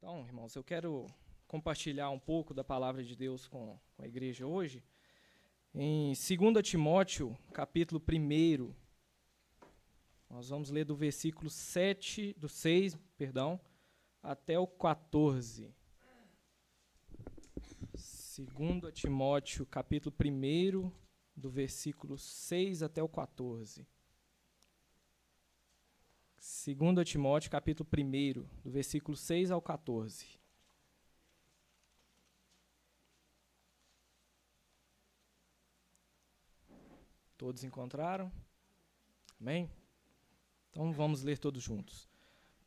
Então, irmãos, eu quero compartilhar um pouco da palavra de Deus com a igreja hoje. Em 2 Timóteo, capítulo 1, nós vamos ler do versículo 6, até o 14. 2 Timóteo, capítulo 1, do versículo 6 até o 14. 2 Timóteo, capítulo 1, do versículo 6 ao 14. Todos encontraram? Amém? Então vamos ler todos juntos.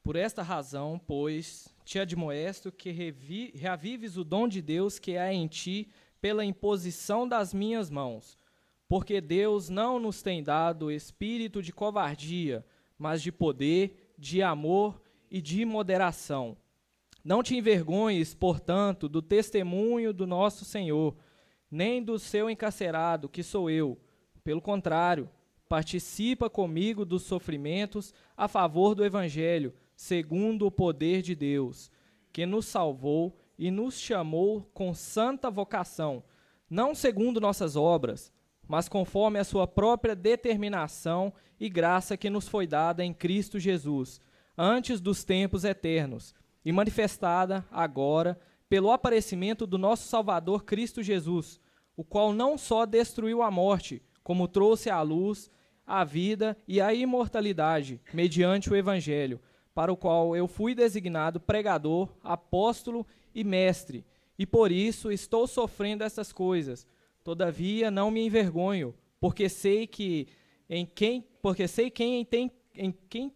Por esta razão, pois, te admoesto que reavives o dom de Deus que há em ti pela imposição das minhas mãos. Porque Deus não nos tem dado espírito de covardia, mas de poder, de amor e de moderação. Não te envergonhes, portanto, do testemunho do nosso Senhor, nem do seu encarcerado, que sou eu. Pelo contrário, participa comigo dos sofrimentos a favor do Evangelho, segundo o poder de Deus, que nos salvou e nos chamou com santa vocação, não segundo nossas obras, mas conforme a sua própria determinação e graça que nos foi dada em Cristo Jesus, antes dos tempos eternos, e manifestada agora pelo aparecimento do nosso Salvador Cristo Jesus, o qual não só destruiu a morte, como trouxe à luz a vida e a imortalidade, mediante o Evangelho, para o qual eu fui designado pregador, apóstolo e mestre, e por isso estou sofrendo essas coisas. Todavia não me envergonho, porque sei em quem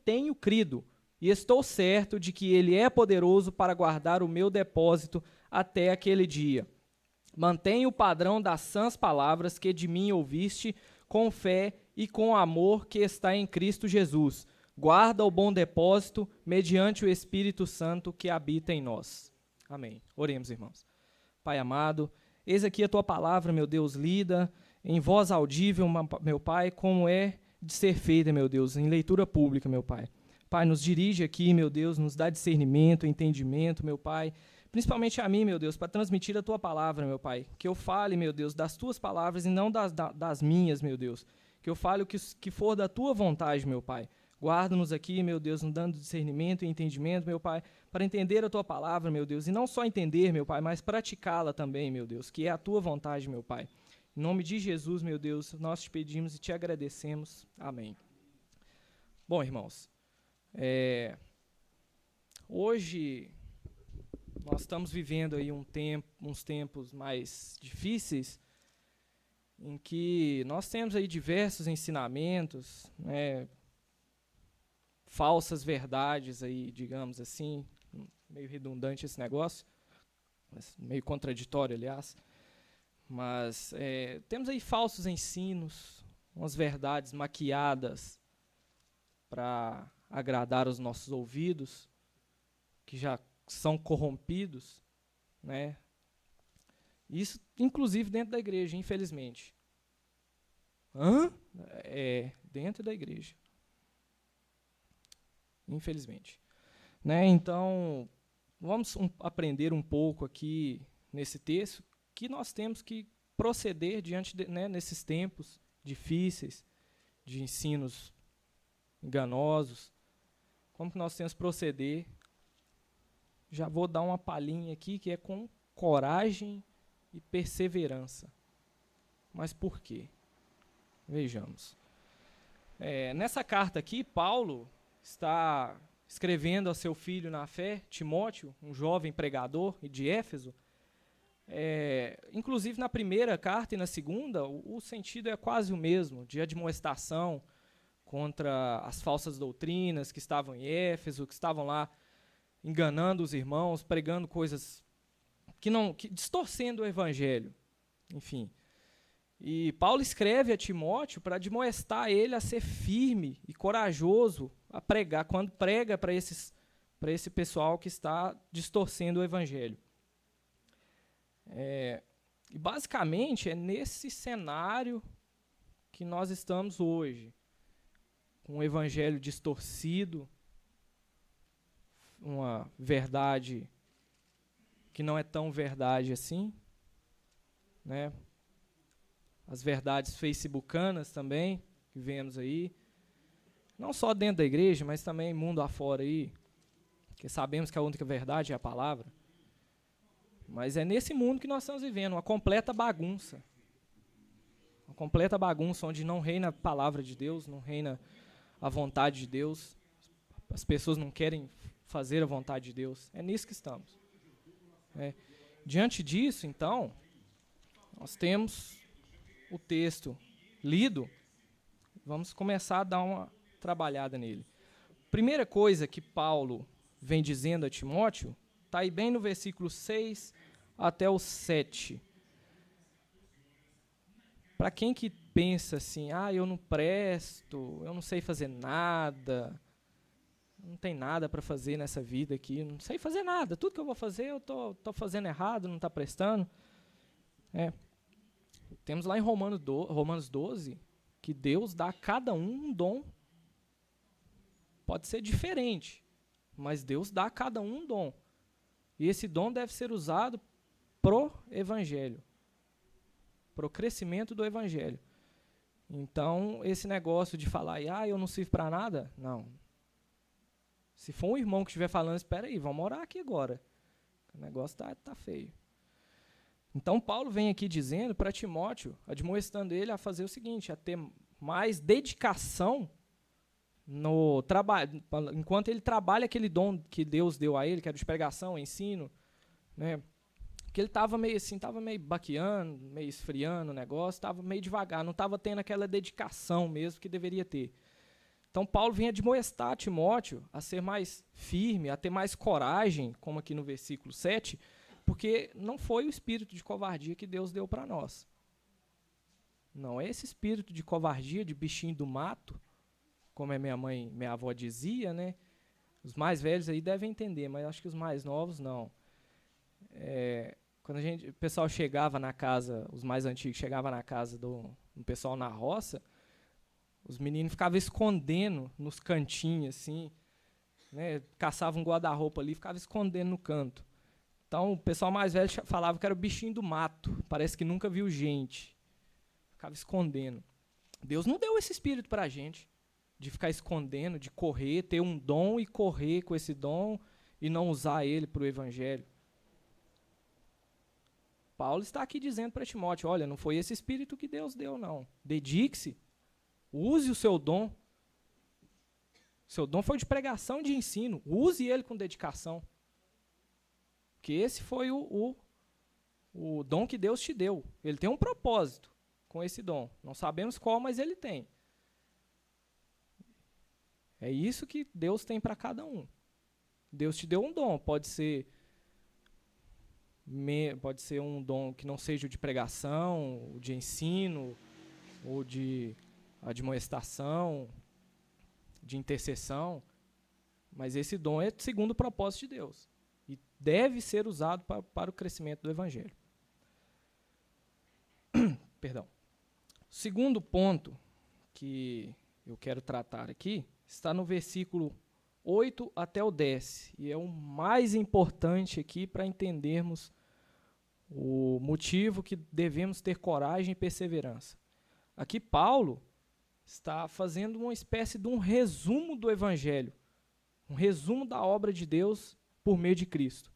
tenho crido, e estou certo de que ele é poderoso para guardar o meu depósito até aquele dia. Mantenha o padrão das sãs palavras que de mim ouviste, com fé e com amor que está em Cristo Jesus. Guarda o bom depósito mediante o Espírito Santo que habita em nós. Amém. Oremos, irmãos. Pai amado, eis aqui a tua palavra, meu Deus, lida em voz audível, meu Pai, como é de ser feita, meu Deus, em leitura pública, meu Pai. Pai, nos dirige aqui, meu Deus, nos dá discernimento, entendimento, meu Pai, principalmente a mim, meu Deus, para transmitir a tua palavra, meu Pai. Que eu fale, meu Deus, das tuas palavras e não das minhas, meu Deus. Que eu fale o que for da tua vontade, meu Pai. Guarda-nos aqui, meu Deus, nos dando discernimento e entendimento, meu Pai, para entender a tua palavra, meu Deus, e não só entender, meu Pai, mas praticá-la também, meu Deus, que é a tua vontade, meu Pai. Em nome de Jesus, meu Deus, nós te pedimos e te agradecemos. Amém. Bom, irmãos, hoje nós estamos vivendo aí uns tempos mais difíceis, em que nós temos aí diversos ensinamentos, né, falsas verdades aí, digamos assim, meio redundante esse negócio, meio contraditório, aliás, mas temos aí falsos ensinos, umas verdades maquiadas para agradar os nossos ouvidos, que já são corrompidos, né? Isso, inclusive, dentro da igreja, infelizmente. Dentro da igreja. Infelizmente. Né? Então, vamos aprender um pouco aqui nesse texto que nós temos que proceder diante nesses tempos difíceis, de ensinos enganosos. Como que nós temos que proceder? Já vou dar uma palhinha aqui, que é com coragem e perseverança. Mas por quê? Vejamos. Nessa carta aqui, Paulo está escrevendo a seu filho na fé, Timóteo, um jovem pregador de Éfeso. Inclusive, na primeira carta e na segunda, o sentido é quase o mesmo, de admoestação contra as falsas doutrinas que estavam em Éfeso, que estavam lá enganando os irmãos, pregando coisas que distorcendo o evangelho, enfim. E Paulo escreve a Timóteo para admoestar ele a ser firme e corajoso a pregar, quando prega para esse pessoal que está distorcendo o evangelho. E basicamente é nesse cenário que nós estamos hoje, com um evangelho distorcido, uma verdade que não é tão verdade assim, né? As verdades facebookanas também, que vemos aí, não só dentro da igreja, mas também mundo afora aí, porque sabemos que a única verdade é a palavra. Mas é nesse mundo que nós estamos vivendo, uma completa bagunça. Uma completa bagunça onde não reina a palavra de Deus, não reina a vontade de Deus. As pessoas não querem fazer a vontade de Deus. É nisso que estamos. Diante disso, então, nós temos o texto lido. Vamos começar a dar uma trabalhada nele. Primeira coisa que Paulo vem dizendo a Timóteo, está aí bem no versículo 6 até o 7. Para quem que pensa assim, eu não presto, eu não sei fazer nada, não tem nada para fazer nessa vida aqui, não sei fazer nada, tudo que eu vou fazer eu tô fazendo errado, não está prestando. Temos lá em Romanos 12, que Deus dá a cada um dom. Pode ser diferente, mas Deus dá a cada um dom. E esse dom deve ser usado pro evangelho, pro crescimento do evangelho. Então, esse negócio de falar, eu não sirvo para nada, não. Se for um irmão que estiver falando, espera aí, vamos orar aqui agora. O negócio tá feio. Então, Paulo vem aqui dizendo para Timóteo, admoestando ele a fazer o seguinte, a ter mais dedicação no trabalho, enquanto ele trabalha aquele dom que Deus deu a ele, que era de pregação, ensino, né? Que ele estava meio assim, estava meio baqueando, meio esfriando o negócio, estava meio devagar, não estava tendo aquela dedicação mesmo que deveria ter. Então, Paulo vem admoestar Timóteo a ser mais firme, a ter mais coragem, como aqui no versículo 7, porque não foi o espírito de covardia que Deus deu para nós. Não é esse espírito de covardia, de bichinho do mato, como minha avó dizia, né? Os mais velhos aí devem entender, mas acho que os mais novos não. Quando o pessoal chegava na casa, os mais antigos chegavam na casa do pessoal na roça, os meninos ficavam escondendo nos cantinhos, assim, né? Caçavam um guarda-roupa ali e ficavam escondendo no canto. Então, o pessoal mais velho falava que era o bichinho do mato, parece que nunca viu gente. Ficava escondendo. Deus não deu esse espírito para a gente, de ficar escondendo, de correr, ter um dom e correr com esse dom e não usar ele para o evangelho. Paulo está aqui dizendo para Timóteo, olha, não foi esse espírito que Deus deu, não. Dedique-se, use o seu dom. Seu dom foi de pregação e de ensino, use ele com dedicação. Porque esse foi o dom que Deus te deu. Ele tem um propósito com esse dom. Não sabemos qual, mas ele tem. É isso que Deus tem para cada um. Deus te deu um dom, pode ser um dom que não seja o de pregação, o de ensino, ou de admoestação, de intercessão, mas esse dom é segundo o propósito de Deus e deve ser usado para o crescimento do evangelho. Perdão. O segundo ponto que eu quero tratar aqui está no versículo 8 até o 10, e é o mais importante aqui para entendermos o motivo que devemos ter coragem e perseverança. Aqui Paulo está fazendo uma espécie de um resumo do Evangelho, um resumo da obra de Deus por meio de Cristo.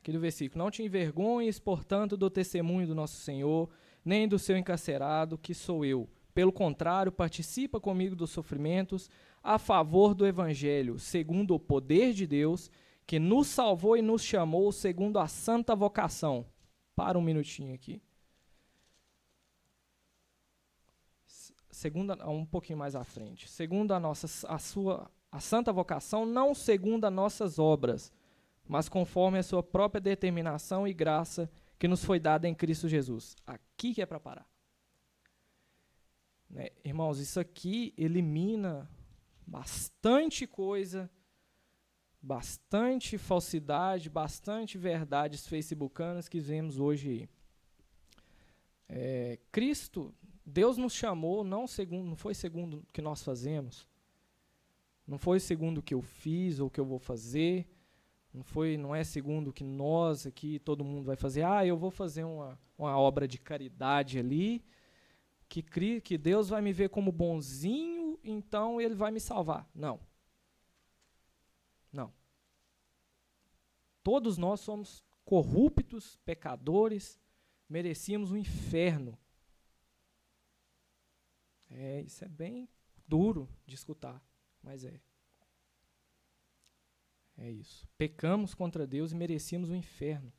Aqui no versículo, não te envergonhes, portanto, do testemunho do nosso Senhor, nem do seu encarcerado, que sou eu. Pelo contrário, participa comigo dos sofrimentos a favor do Evangelho, segundo o poder de Deus, que nos salvou e nos chamou segundo a santa vocação. Para um minutinho aqui. Um pouquinho mais à frente. Segundo a santa vocação, não segundo as nossas obras, mas conforme a sua própria determinação e graça que nos foi dada em Cristo Jesus. Aqui que é para parar. Irmãos, isso aqui elimina bastante coisa, bastante falsidade, bastante verdades facebookanas que vemos hoje aí. Cristo, Deus nos chamou não foi segundo o que nós fazemos, não foi segundo o que eu fiz ou o que eu vou fazer, Não é segundo que nós aqui, todo mundo vai fazer. Eu vou fazer uma obra de caridade ali, que Deus vai me ver como bonzinho, então Ele vai me salvar. Não. Não. Todos nós somos corruptos, pecadores, merecíamos o inferno. Isso é bem duro de escutar, mas é. É isso. Pecamos contra Deus e merecíamos o inferno.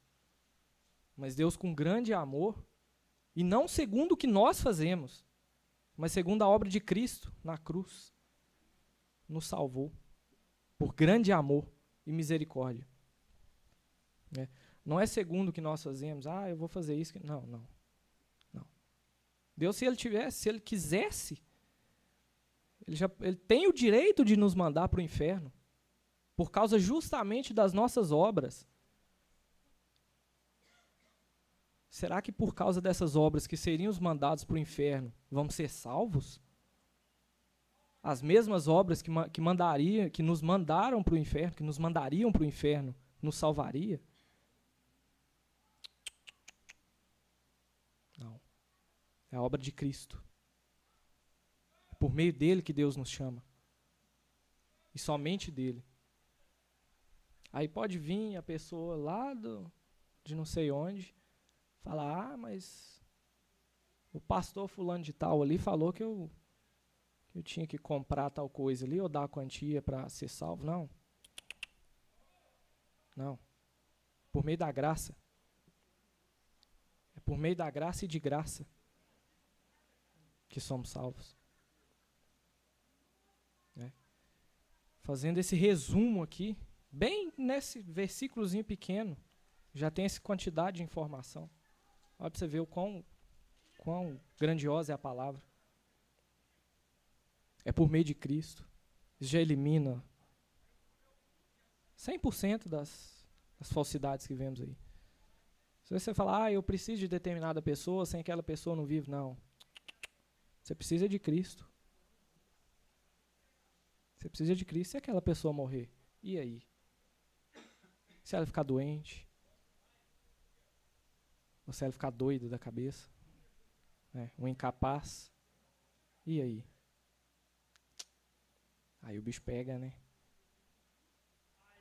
Mas Deus, com grande amor, e não segundo o que nós fazemos, mas segundo a obra de Cristo na cruz, nos salvou. Por grande amor e misericórdia. Não é segundo o que nós fazemos. Eu vou fazer isso. Não. Deus, se Ele quisesse, Ele tem o direito de nos mandar para o inferno, por causa justamente das nossas obras. Será que por causa dessas obras que seriam os mandados para o inferno, vamos ser salvos? As mesmas obras que nos mandaram para o inferno, que nos mandariam para o inferno, nos salvaria? Não. É a obra de Cristo. É por meio dele que Deus nos chama. E somente dele. Aí pode vir a pessoa lá de não sei onde, falar, mas o pastor fulano de tal ali falou que eu tinha que comprar tal coisa ali, ou dar a quantia para ser salvo. Não. Por meio da graça. É por meio da graça e de graça que somos salvos. Fazendo esse resumo aqui, bem nesse versículozinho pequeno, já tem essa quantidade de informação. Olha para você ver o quão grandiosa é a palavra. É por meio de Cristo. Isso já elimina 100% das falsidades que vemos aí. Se você falar, eu preciso de determinada pessoa, sem aquela pessoa não vive, não. Você precisa de Cristo. Você precisa de Cristo. Se aquela pessoa morrer, e aí? Se ela ficar doente? Ou se ela ficar doida da cabeça? Um incapaz? E aí? Aí o bicho pega, né?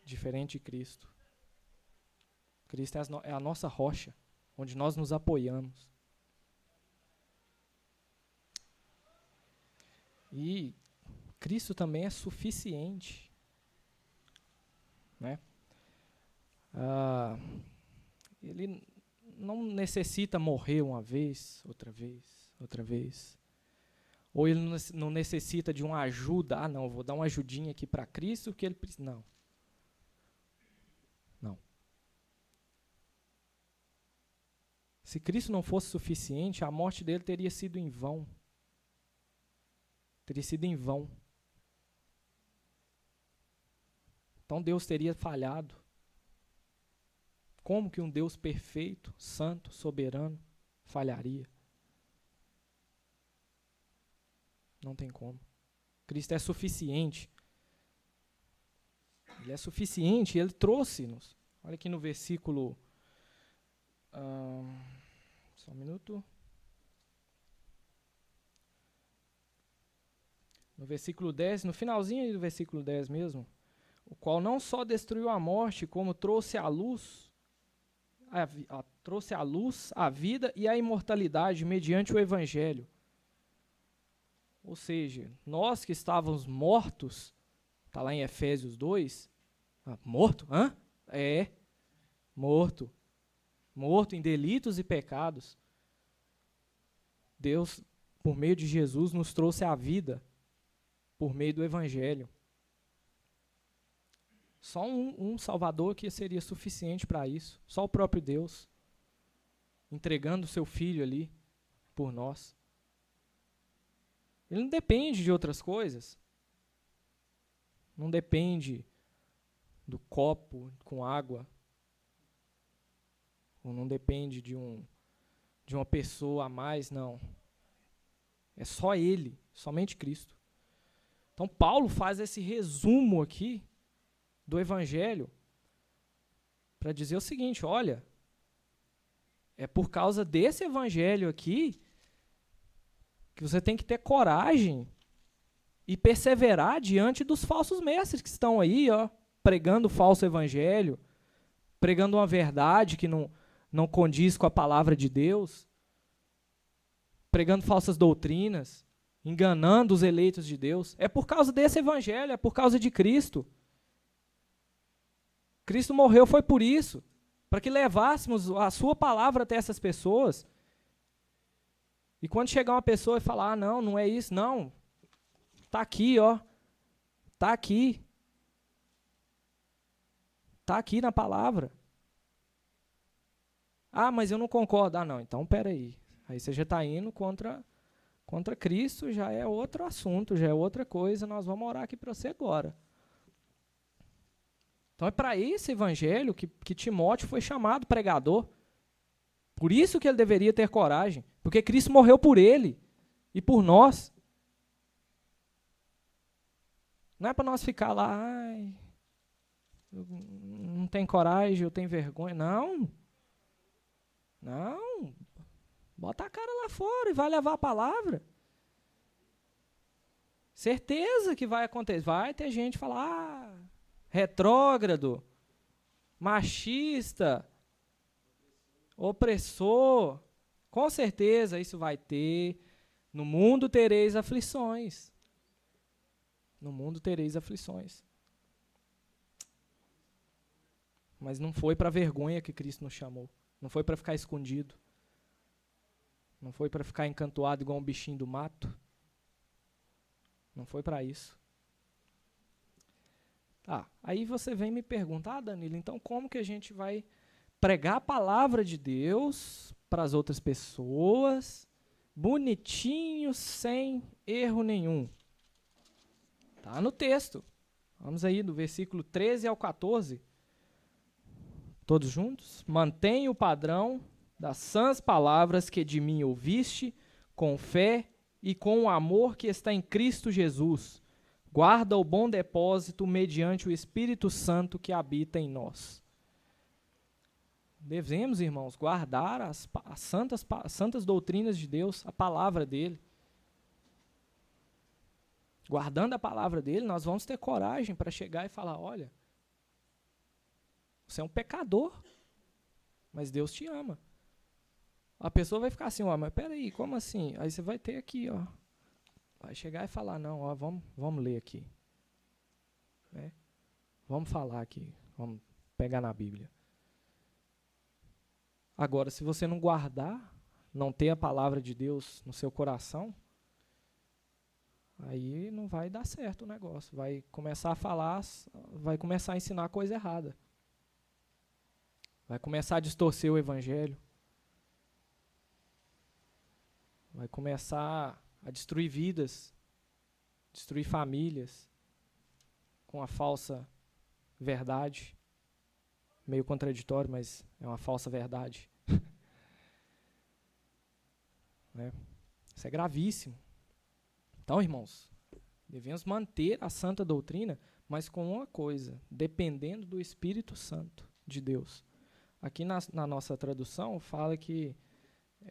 Diferente de Cristo. Cristo é a nossa rocha, onde nós nos apoiamos. E Cristo também é suficiente. Ele não necessita morrer uma vez, outra vez. Ou ele não necessita de uma ajuda. Não, eu vou dar uma ajudinha aqui para Cristo, porque ele precisa. Não. Se Cristo não fosse suficiente, a morte dele teria sido em vão. Teria sido em vão. Então Deus teria falhado. Como que um Deus perfeito, santo, soberano, falharia? Não tem como. Cristo é suficiente. Ele é suficiente, Ele trouxe-nos. Olha aqui no versículo... só um minuto. No versículo 10, no finalzinho do versículo 10 mesmo, o qual não só destruiu a morte, como trouxe à luz a vida e a imortalidade mediante o Evangelho. Ou seja, nós que estávamos mortos, está lá em Efésios 2, morto? Morto. Morto em delitos e pecados. Deus, por meio de Jesus, nos trouxe a vida, por meio do Evangelho. Só um Salvador que seria suficiente para isso. Só o próprio Deus, entregando o seu Filho ali, por nós. Ele não depende de outras coisas. Não depende do copo com água. Ou não depende de uma pessoa a mais, não. É só Ele, somente Cristo. Então Paulo faz esse resumo aqui do Evangelho para dizer o seguinte, olha, é por causa desse evangelho aqui que você tem que ter coragem e perseverar diante dos falsos mestres que estão aí, ó, pregando o falso evangelho, pregando uma verdade que não condiz com a palavra de Deus, pregando falsas doutrinas, enganando os eleitos de Deus. É por causa desse evangelho, é por causa de Cristo. Cristo morreu foi por isso, para que levássemos a sua palavra até essas pessoas. E quando chegar uma pessoa e falar, não é isso, não, está aqui, ó, está aqui. Está aqui na palavra. Ah, mas eu não concordo. Ah, não, então peraí. Aí você já está indo contra Cristo, já é outro assunto, já é outra coisa, nós vamos orar aqui para você agora. Então é para esse evangelho que Timóteo foi chamado pregador. Por isso que ele deveria ter coragem, porque Cristo morreu por ele e por nós. Não é para nós ficar lá, ai, eu não tenho coragem, eu tenho vergonha. Não. Bota a cara lá fora e vai levar a palavra. Certeza que vai acontecer. Vai ter gente falar, retrógrado, machista, opressor. Com certeza isso vai ter. No mundo tereis aflições. No mundo tereis aflições. Mas não foi para a vergonha que Cristo nos chamou. Não foi para ficar escondido. Não foi para ficar encantoado igual um bichinho do mato. Não foi para isso. Aí você vem e me pergunta, Danilo, então como que a gente vai pregar a palavra de Deus para as outras pessoas, bonitinho, sem erro nenhum? Está no texto. Vamos aí do versículo 13 ao 14. Todos juntos? Mantenha o padrão das sãs palavras que de mim ouviste, com fé e com o amor que está em Cristo Jesus. Guarda o bom depósito mediante o Espírito Santo que habita em nós. Devemos, irmãos, guardar as santas doutrinas de Deus, a palavra dele. Guardando a palavra dele, nós vamos ter coragem para chegar e falar, olha, você é um pecador, mas Deus te ama. A pessoa vai ficar assim, mas peraí, como assim? Aí você vai ter aqui, ó. Vai chegar e falar, não, ó, vamos ler aqui. Né? Vamos falar aqui, vamos pegar na Bíblia. Agora, se você não guardar, não ter a palavra de Deus no seu coração, aí não vai dar certo o negócio. Vai começar a falar, vai começar a ensinar coisa errada. Vai começar a distorcer o evangelho. Vai começar a destruir vidas, destruir famílias, com a falsa verdade. Meio contraditório, mas é uma falsa verdade. Né? Isso é gravíssimo. Então, irmãos, devemos manter a santa doutrina, mas com uma coisa, dependendo do Espírito Santo de Deus. Aqui na nossa tradução fala que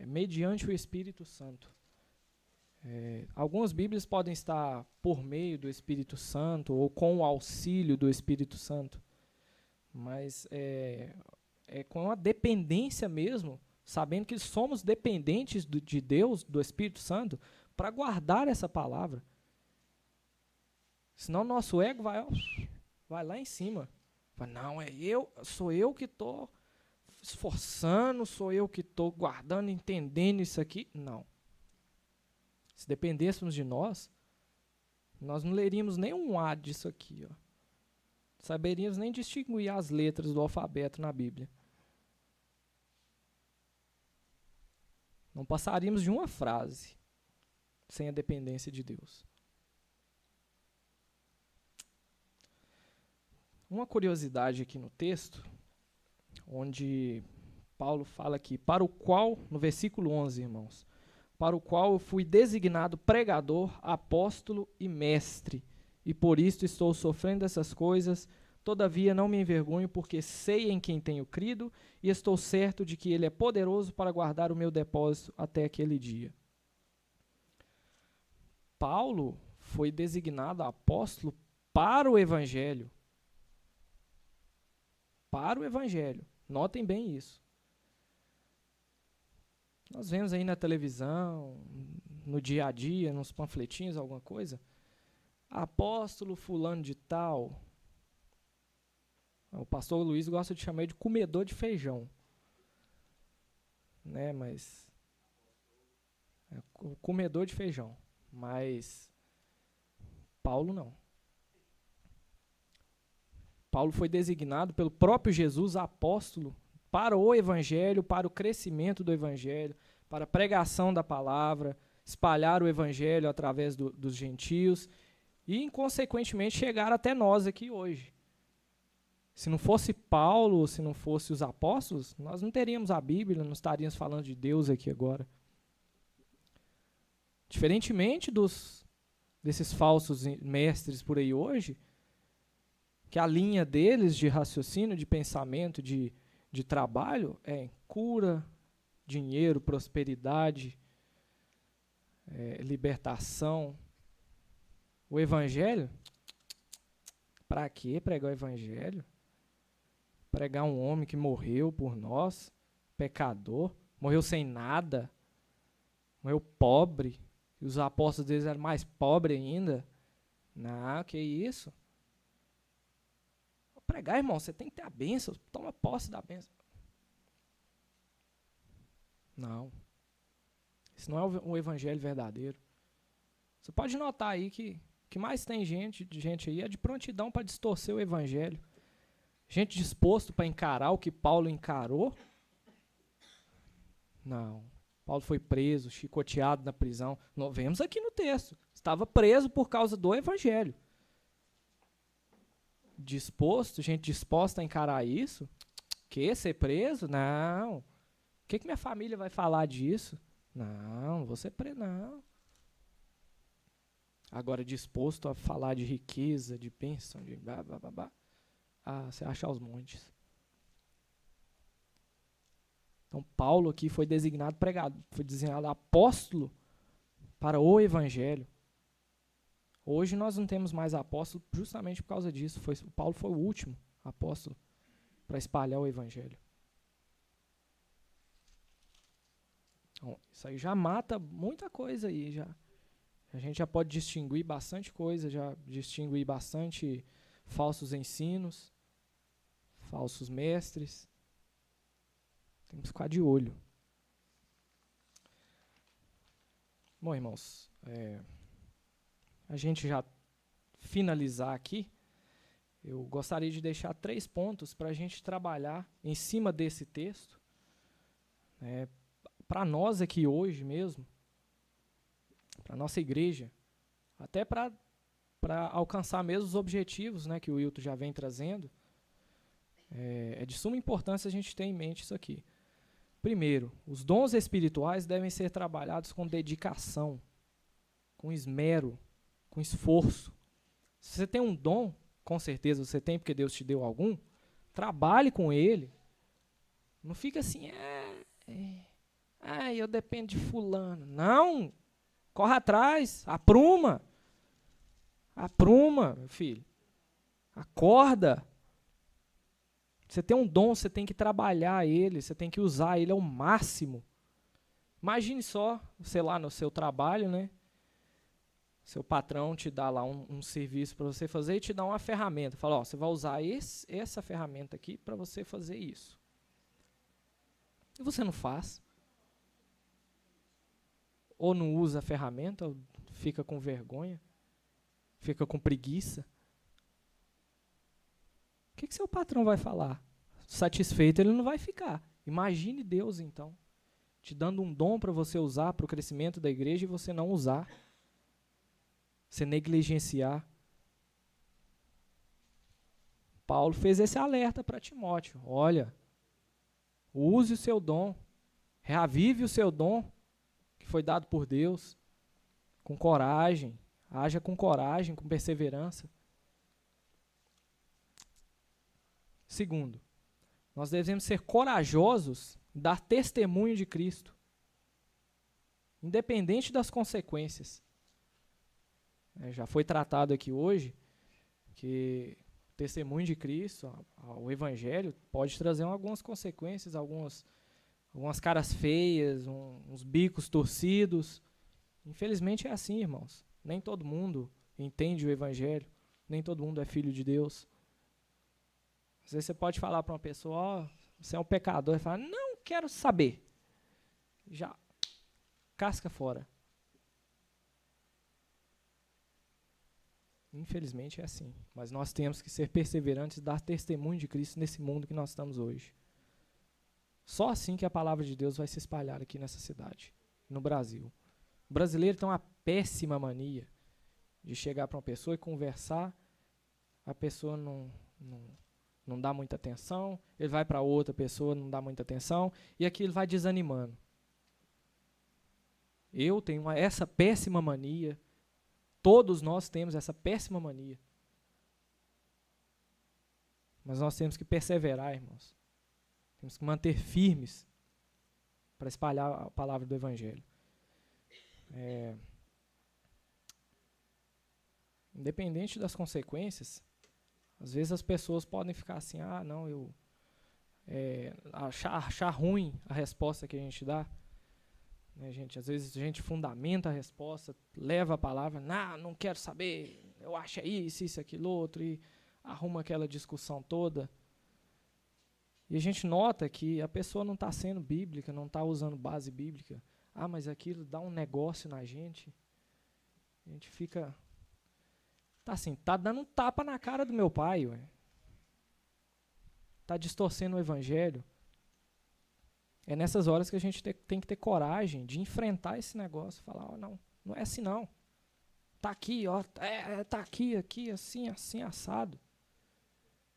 mediante o Espírito Santo. Algumas Bíblias podem estar por meio do Espírito Santo ou com o auxílio do Espírito Santo, mas é com a dependência mesmo, sabendo que somos dependentes de Deus, do Espírito Santo, para guardar essa palavra. Senão nosso ego vai lá em cima. Não, sou eu que estou esforçando, sou eu que estou guardando, entendendo isso aqui. Não. Se dependêssemos de nós não leríamos nem um A disso aqui. Ó. Saberíamos nem distinguir as letras do alfabeto na Bíblia. Não passaríamos de uma frase sem a dependência de Deus. Uma curiosidade aqui no texto, onde Paulo fala aqui, para o qual, no versículo 11, irmãos, para o qual eu fui designado pregador, apóstolo e mestre, e por isto estou sofrendo essas coisas, Todavia não me envergonho, porque sei em quem tenho crido e estou certo de que ele é poderoso para guardar o meu depósito até aquele dia. Paulo foi designado apóstolo para o Evangelho. Para o Evangelho. Notem bem isso. Nós vemos aí na televisão, no dia a dia, nos panfletinhos, alguma coisa. Apóstolo fulano de tal. O pastor Luiz gosta de chamar ele de comedor de feijão. Né, mas... o comedor de feijão. Mas Paulo não. Paulo foi designado pelo próprio Jesus apóstolo para o Evangelho, para o crescimento do Evangelho, para a pregação da palavra, espalhar o Evangelho através dos gentios e, inconsequentemente, chegar até nós aqui hoje. Se não fosse Paulo, se não fosse os apóstolos, nós não teríamos a Bíblia, não estaríamos falando de Deus aqui agora. Diferentemente desses falsos mestres por aí hoje, que a linha deles de raciocínio, de pensamento, de trabalho é cura, dinheiro, prosperidade, libertação. O Evangelho, para que pregar o Evangelho? Pregar um homem que morreu por nós, pecador, morreu sem nada, morreu pobre, e os apóstolos deles eram mais pobres ainda. Não, que isso? Pregar, irmão, você tem que ter a bênção, toma posse da bênção. Não. Isso não é o Evangelho verdadeiro. Você pode notar aí que mais tem gente aí é de prontidão para distorcer o Evangelho. Gente disposto para encarar o que Paulo encarou. Não. Paulo foi preso, chicoteado na prisão. Nós vemos aqui no texto. Estava preso por causa do Evangelho. Gente disposta a encarar isso? Que ser preso? Não. O que minha família vai falar disso? Não vou ser preso, não. Agora, disposto a falar de riqueza, de bênção, de blá, blá, blá, blá. Você acha aos montes. Então, Paulo aqui foi designado pregador, foi designado apóstolo para o Evangelho. Hoje nós não temos mais apóstolo justamente por causa disso. Paulo foi o último apóstolo para espalhar o Evangelho. Então, isso aí já mata muita coisa aí. A gente já pode distinguir bastante coisa, já distinguir bastante falsos ensinos, falsos mestres. Temos que ficar de olho. Bom, irmãos, a gente já finalizar aqui, eu gostaria de deixar 3 pontos para a gente trabalhar em cima desse texto. Para nós aqui hoje mesmo, para a nossa igreja, até para alcançar mesmo os objetivos, né, que o Wilton já vem trazendo, é de suma importância a gente ter em mente isso aqui. Primeiro, os dons espirituais devem ser trabalhados com dedicação, com esmero, com esforço. Se você tem um dom, com certeza você tem, porque Deus te deu algum, trabalhe com ele. Não fica assim, eu dependo de fulano. Não! Corre atrás, apruma, meu filho. Acorda. Você tem um dom, você tem que trabalhar ele, você tem que usar ele ao máximo. Imagine só, sei lá, no seu trabalho, né? Seu patrão te dá lá um serviço para você fazer e te dá uma ferramenta. Fala, você vai usar essa ferramenta aqui para você fazer isso. E você não faz. Ou não usa a ferramenta, ou fica com vergonha, fica com preguiça. O que seu patrão vai falar? Satisfeito ele não vai ficar. Imagine Deus, então, te dando um dom para você usar para o crescimento da igreja e você não usar. Você negligenciar. Paulo fez esse alerta para Timóteo. Olha, use o seu dom, reavive o seu dom que foi dado por Deus, com coragem, haja com coragem, com perseverança. Segundo, nós devemos ser corajosos, dar testemunho de Cristo, independente das consequências. Já foi tratado aqui hoje que o testemunho de Cristo, o Evangelho, pode trazer algumas consequências, algumas caras feias, uns bicos torcidos. Infelizmente é assim, irmãos. Nem todo mundo entende o Evangelho, nem todo mundo é filho de Deus. Às vezes você pode falar para uma pessoa, você é um pecador, e fala, não quero saber. Já casca fora. Infelizmente é assim. Mas nós temos que ser perseverantes e dar testemunho de Cristo nesse mundo que nós estamos hoje. Só assim que a palavra de Deus vai se espalhar aqui nessa cidade, no Brasil. O brasileiro tem uma péssima mania de chegar para uma pessoa e conversar, a pessoa não dá muita atenção, ele vai para outra pessoa, não dá muita atenção, e aquilo vai desanimando. Eu tenho essa péssima mania, todos nós temos essa péssima mania. Mas nós temos que perseverar, irmãos. Temos que manter firmes para espalhar a palavra do Evangelho. Independente das consequências, às vezes as pessoas podem ficar assim, achar ruim a resposta que a gente dá. Às vezes a gente fundamenta a resposta, leva a palavra, não quero saber, eu acho isso, aquilo, outro, e arruma aquela discussão toda. E a gente nota que a pessoa não está sendo bíblica, não está usando base bíblica. Mas aquilo dá um negócio na gente. A gente fica... Tá dando um tapa na cara do meu pai, ué. Tá distorcendo o Evangelho. É nessas horas que a gente tem que ter coragem de enfrentar esse negócio. Falar, não é assim não. Tá aqui, tá aqui, assim, assado.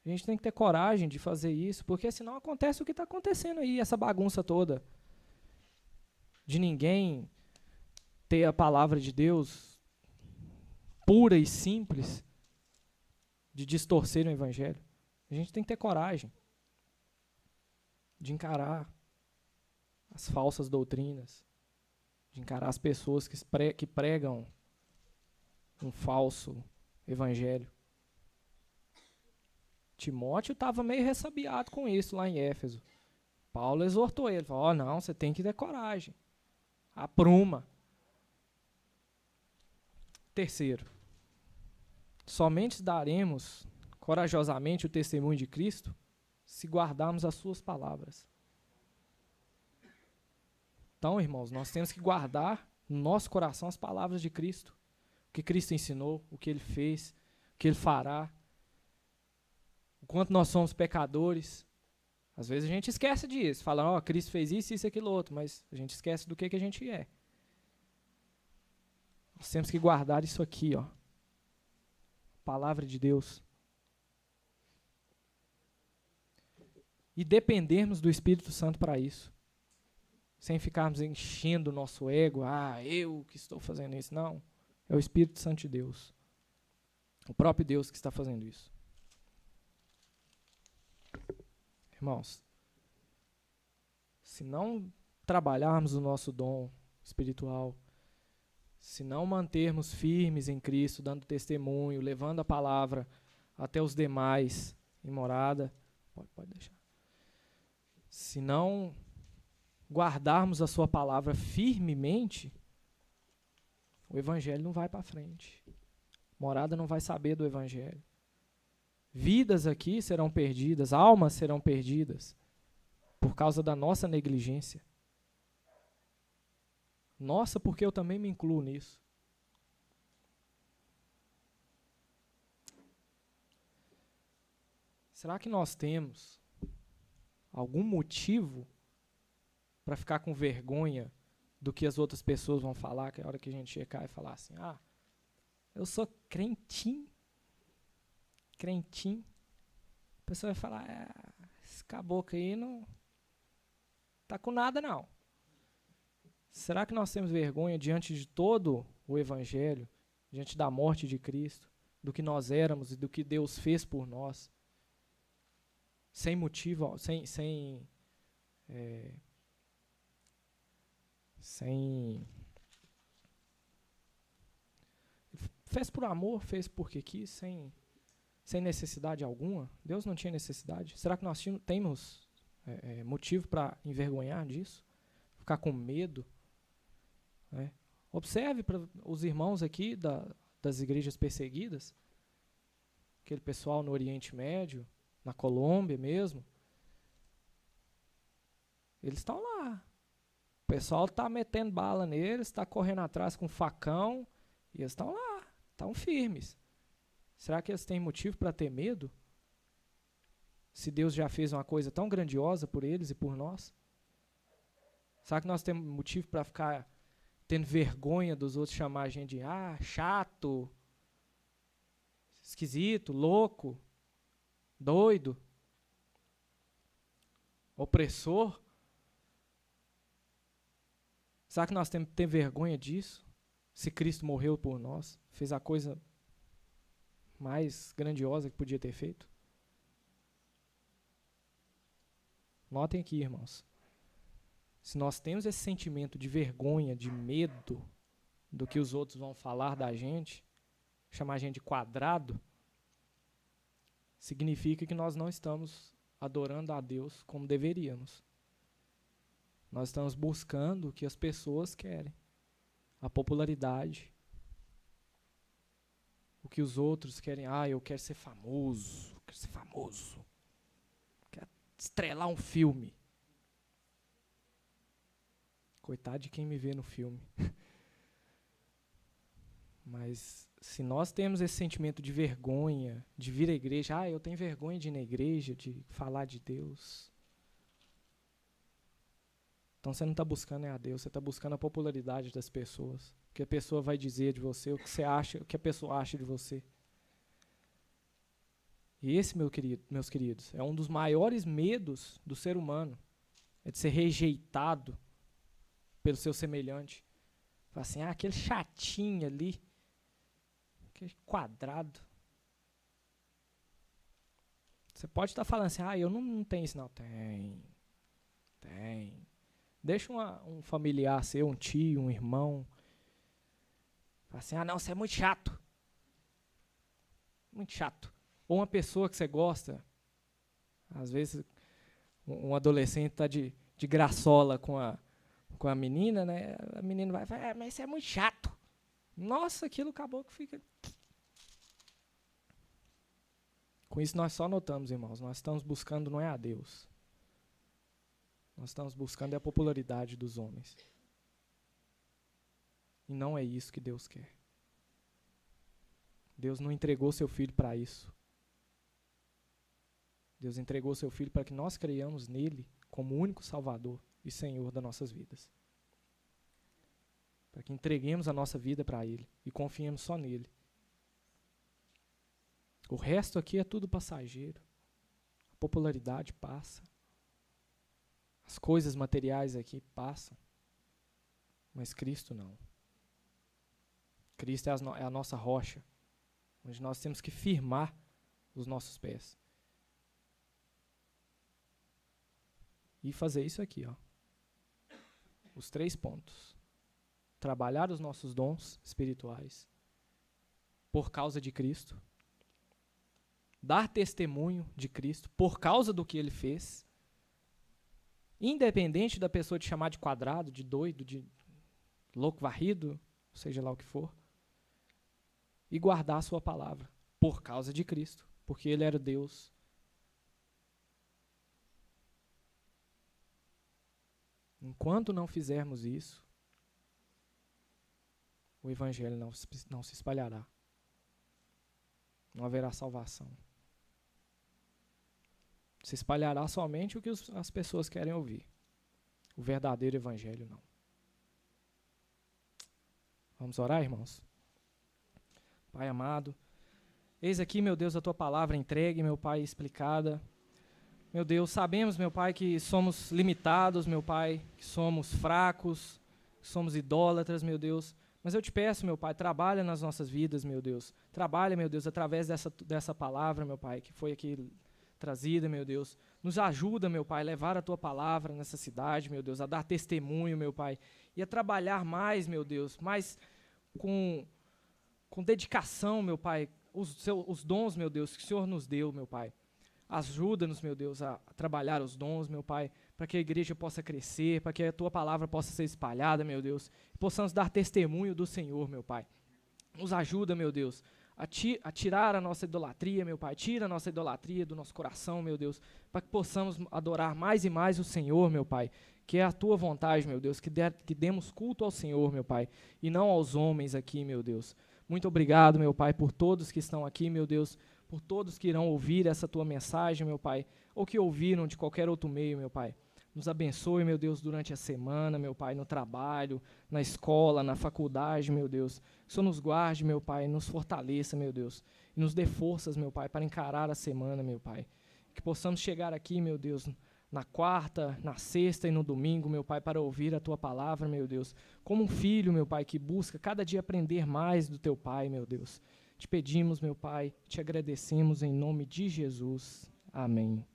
A gente tem que ter coragem de fazer isso, porque senão acontece o que está acontecendo aí, essa bagunça toda. De ninguém ter a palavra de Deus pura e simples, de distorcer o Evangelho. A gente tem que ter coragem de encarar as falsas doutrinas, de encarar as pessoas que pregam um falso Evangelho. Timóteo estava meio ressabiado com isso lá em Éfeso. Paulo exortou ele, falou, não, você tem que ter coragem. Apruma. Terceiro, somente daremos corajosamente o testemunho de Cristo se guardarmos as suas palavras. Então, irmãos, nós temos que guardar no nosso coração as palavras de Cristo. O que Cristo ensinou, o que Ele fez, o que Ele fará. O quanto nós somos pecadores. Às vezes a gente esquece disso. Fala, Cristo fez isso, aquilo, outro. Mas a gente esquece do que a gente é. Nós temos que guardar isso aqui, Palavra de Deus. E dependermos do Espírito Santo para isso. Sem ficarmos enchendo o nosso ego. Eu que estou fazendo isso. Não. É o Espírito Santo de Deus. O próprio Deus que está fazendo isso. Irmãos, se não trabalharmos o nosso dom espiritual, se não mantermos firmes em Cristo, dando testemunho, levando a palavra até os demais em morada, pode deixar. Se não guardarmos a sua palavra firmemente, o Evangelho não vai para frente. Morada não vai saber do Evangelho. Vidas aqui serão perdidas, almas serão perdidas por causa da nossa negligência. Nossa, porque eu também me incluo nisso. Será que nós temos algum motivo para ficar com vergonha do que as outras pessoas vão falar, que é a hora que a gente chegar e falar assim, eu sou crentinho. A pessoa vai falar, esse caboclo aí não tá com nada não. Será que nós temos vergonha diante de todo o Evangelho, diante da morte de Cristo, do que nós éramos e do que Deus fez por nós? sem motivo, fez por amor, fez porque quis, sem necessidade alguma. Deus não tinha necessidade. Será que nós temos motivo para envergonhar disso? Ficar com medo? Né? Observe para os irmãos aqui das igrejas perseguidas, aquele pessoal no Oriente Médio, na Colômbia mesmo, eles estão lá. O pessoal está metendo bala neles, está correndo atrás com facão, e eles estão lá, estão firmes. Será que eles têm motivo para ter medo? Se Deus já fez uma coisa tão grandiosa por eles e por nós? Será que nós temos motivo para ficar tendo vergonha dos outros chamar a gente de chato, esquisito, louco, doido, opressor? Será que nós temos que ter vergonha disso? Se Cristo morreu por nós, fez a coisa mais grandiosa que podia ter feito? Notem aqui, irmãos. Se nós temos esse sentimento de vergonha, de medo do que os outros vão falar da gente, chamar a gente de quadrado, significa que nós não estamos adorando a Deus como deveríamos. Nós estamos buscando o que as pessoas querem. A popularidade. O que os outros querem. Eu quero ser famoso. Quero ser famoso. Quero estrelar um filme. Coitado de quem me vê no filme. Mas se nós temos esse sentimento de vergonha, de vir à igreja, eu tenho vergonha de ir na igreja, de falar de Deus. Então você não está buscando a Deus, você está buscando a popularidade das pessoas. O que a pessoa vai dizer de você, o que você acha, o que a pessoa acha de você. E esse, meus queridos, é um dos maiores medos do ser humano. É de ser rejeitado pelo seu semelhante. Fala assim, aquele chatinho ali, aquele quadrado. Você pode estar falando assim, eu não tenho isso. Não, tem. Deixa um familiar seu, um tio, um irmão. Fala assim, não, você é muito chato. Muito chato. Ou uma pessoa que você gosta. Às vezes, um adolescente está de graçola com a menina, né? A menina vai falar, mas você é muito chato. Nossa, aquilo acabou que fica... Com isso nós só notamos, irmãos, nós estamos buscando não é a Deus. Nós estamos buscando a popularidade dos homens. E não é isso que Deus quer. Deus não entregou seu Filho para isso. Deus entregou seu Filho para que nós creiamos nele como único Salvador e Senhor das nossas vidas. Para que entreguemos a nossa vida para Ele e confiemos só nele. O resto aqui é tudo passageiro. A popularidade passa. As coisas materiais aqui passam. Mas Cristo não. Cristo é a nossa rocha, onde nós temos que firmar os nossos pés. E fazer isso aqui, os 3 pontos. Trabalhar os nossos dons espirituais por causa de Cristo. Dar testemunho de Cristo por causa do que Ele fez. Independente da pessoa te chamar de quadrado, de doido, de louco varrido, seja lá o que for. E guardar a sua palavra por causa de Cristo, porque Ele era Deus. Enquanto não fizermos isso, o Evangelho não se espalhará. Não haverá salvação. Se espalhará somente o que as pessoas querem ouvir. O verdadeiro Evangelho não. Vamos orar, irmãos? Pai amado, eis aqui, meu Deus, a Tua palavra entregue, meu Pai, explicada. Meu Deus, sabemos, meu Pai, que somos limitados, meu Pai, que somos fracos, que somos idólatras, meu Deus. Mas eu te peço, meu Pai, trabalha nas nossas vidas, meu Deus. Trabalha, meu Deus, através dessa palavra, meu Pai, que foi aqui trazida, meu Deus. Nos ajuda, meu Pai, a levar a Tua palavra nessa cidade, meu Deus, a dar testemunho, meu Pai, e a trabalhar mais, meu Deus, mais com dedicação, meu Pai, os dons, meu Deus, que o Senhor nos deu, meu Pai. Ajuda-nos, meu Deus, a trabalhar os dons, meu Pai, para que a igreja possa crescer, para que a Tua palavra possa ser espalhada, meu Deus, e possamos dar testemunho do Senhor, meu Pai. Nos ajuda, meu Deus, a tirar a nossa idolatria, meu Pai. Tira a nossa idolatria do nosso coração, meu Deus, para que possamos adorar mais e mais o Senhor, meu Pai. Que é a Tua vontade, meu Deus, que demos culto ao Senhor, meu Pai, e não aos homens aqui, meu Deus. Muito obrigado, meu Pai, por todos que estão aqui, meu Deus, por todos que irão ouvir essa Tua mensagem, meu Pai, ou que ouviram de qualquer outro meio, meu Pai. Nos abençoe, meu Deus, durante a semana, meu Pai, no trabalho, na escola, na faculdade, meu Deus. Que o Senhor nos guarde, meu Pai, nos fortaleça, meu Deus. E nos dê forças, meu Pai, para encarar a semana, meu Pai. Que possamos chegar aqui, meu Deus, na quarta, na sexta e no domingo, meu Pai, para ouvir a Tua palavra, meu Deus. Como um filho, meu Pai, que busca cada dia aprender mais do Teu Pai, meu Deus. Te pedimos, meu Pai, te agradecemos em nome de Jesus. Amém.